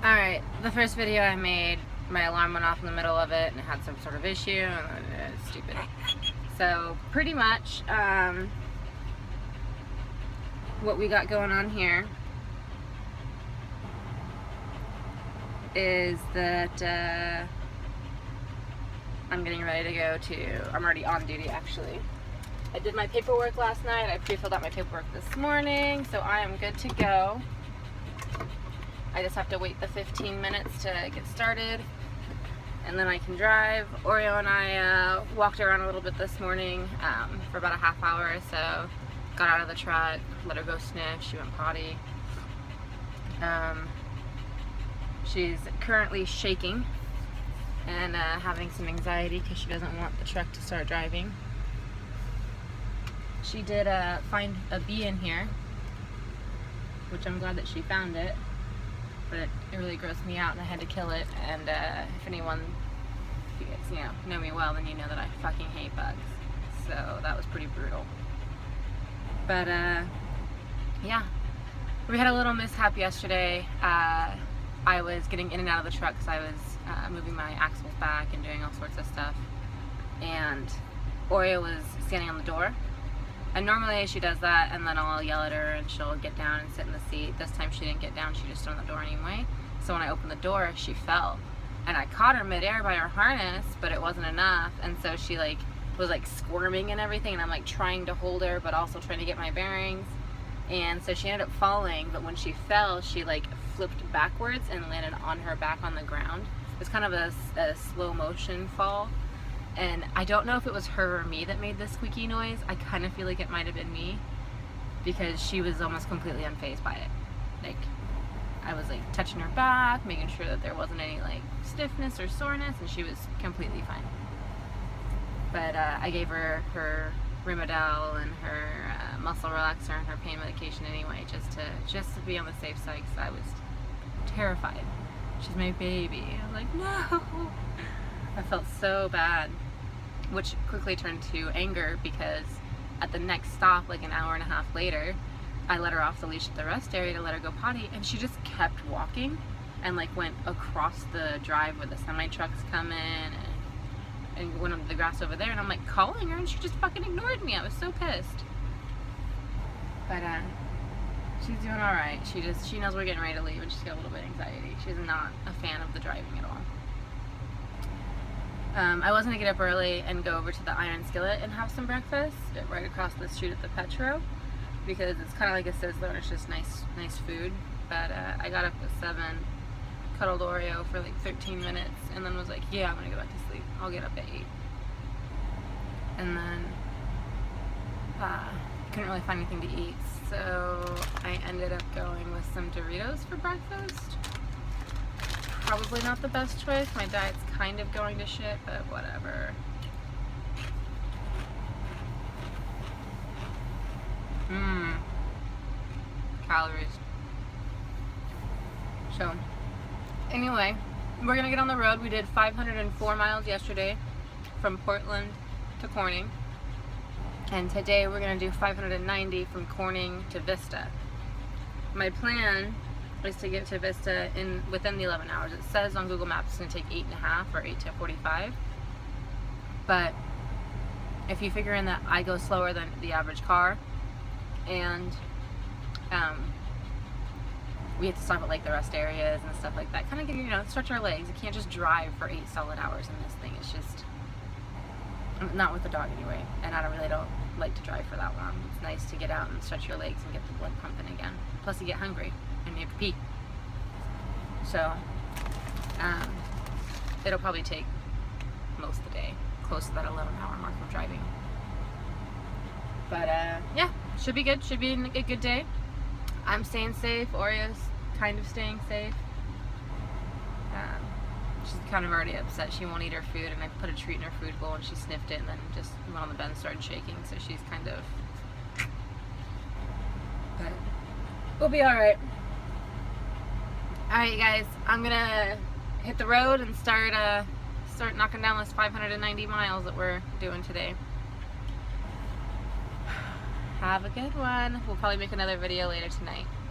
Alright, the first video I made, my alarm went off in the middle of it and it had some sort of issue, and it's stupid. So pretty much what we got going on here is that I'm getting ready to go to, I'm already on duty actually. I did my paperwork last night, I pre-filled out my paperwork this morning, so I am good to go. I just have to wait the 15 minutes to get started, and then I can drive. Oreo and I walked around a little bit this morning for about a half hour or so. Got out of the truck, let her go sniff, she went potty. She's currently shaking and having some anxiety because she doesn't want the truck to start driving. She did find a bee in here, which I'm glad that she found it. But it really grossed me out and I had to kill it, and if you guys know me well, then you know that I fucking hate bugs, so that was pretty brutal. But yeah, we had a little mishap yesterday. I was getting in and out of the truck because I was moving my axles back and doing all sorts of stuff, and Oreo was standing on the door. And normally she does that and then I'll yell at her and she'll get down and sit in the seat. This time she didn't get down, she just stood on the door anyway. So when I opened the door, she fell. And I caught her midair by her harness, but it wasn't enough. And so she was squirming and everything, and I'm trying to hold her but also trying to get my bearings. And so she ended up falling, but when she fell, she flipped backwards and landed on her back on the ground. It was kind of a slow motion fall. And I don't know if it was her or me that made the squeaky noise. I kind of feel like it might have been me, because she was almost completely unfazed by it. I was touching her back, making sure that there wasn't any stiffness or soreness, and she was completely fine. But I gave her her Rimadyl and her muscle relaxer and her pain medication anyway, just to be on the safe side, because I was terrified. She's my baby. I was like, no. I felt so bad, which quickly turned to anger, because at the next stop, an hour and a half later, I let her off the leash at the rest area to let her go potty, and she just kept walking and went across the drive where the semi trucks come in and went on the grass over there, and I'm calling her and she just fucking ignored me. I was so pissed. But she's doing alright. She knows we're getting ready to leave, and she's got a little bit of anxiety. She's not a fan of the driving at all. I was going to get up early and go over to the Iron Skillet and have some breakfast right across the street at the Petro, because it's kind of like a Sizzler and it's just nice food. But I got up at 7, cuddled Oreo for 13 minutes, and then was like, yeah, I'm going to go back to sleep. I'll get up at 8. And then couldn't really find anything to eat, so I ended up going with some Doritos for breakfast. Probably not the best choice. My diet's kind of going to shit, but whatever. Calories. So, anyway, we're gonna get on the road. We did 504 miles yesterday from Portland to Corning. And today we're gonna do 590 from Corning to Vista. My plan is to get to Vista within the 11 hours. It says on Google Maps it's going to take 8.5 or 8 to 45. But if you figure in that I go slower than the average car, and we have to stop at the rest areas and stuff like that, kind of stretch our legs. You can't just drive for 8 solid hours in this thing. It's just not with the dog anyway, and I really don't like to drive for that long. It's nice to get out and stretch your legs and get the blood pumping again. Plus you get hungry and you have to pee. So it'll probably take most of the day, close to that 11-hour mark of driving. But yeah, should be good. Should be a good day. I'm staying safe. Oreo's kind of staying safe. She's kind of already upset. She won't eat her food, and I put a treat in her food bowl and she sniffed it and then just went on the bed and started shaking, so she's kind of, but we'll be alright. Alright guys, I'm gonna hit the road and start knocking down this 590 miles that we're doing today. Have a good one. We'll probably make another video later tonight.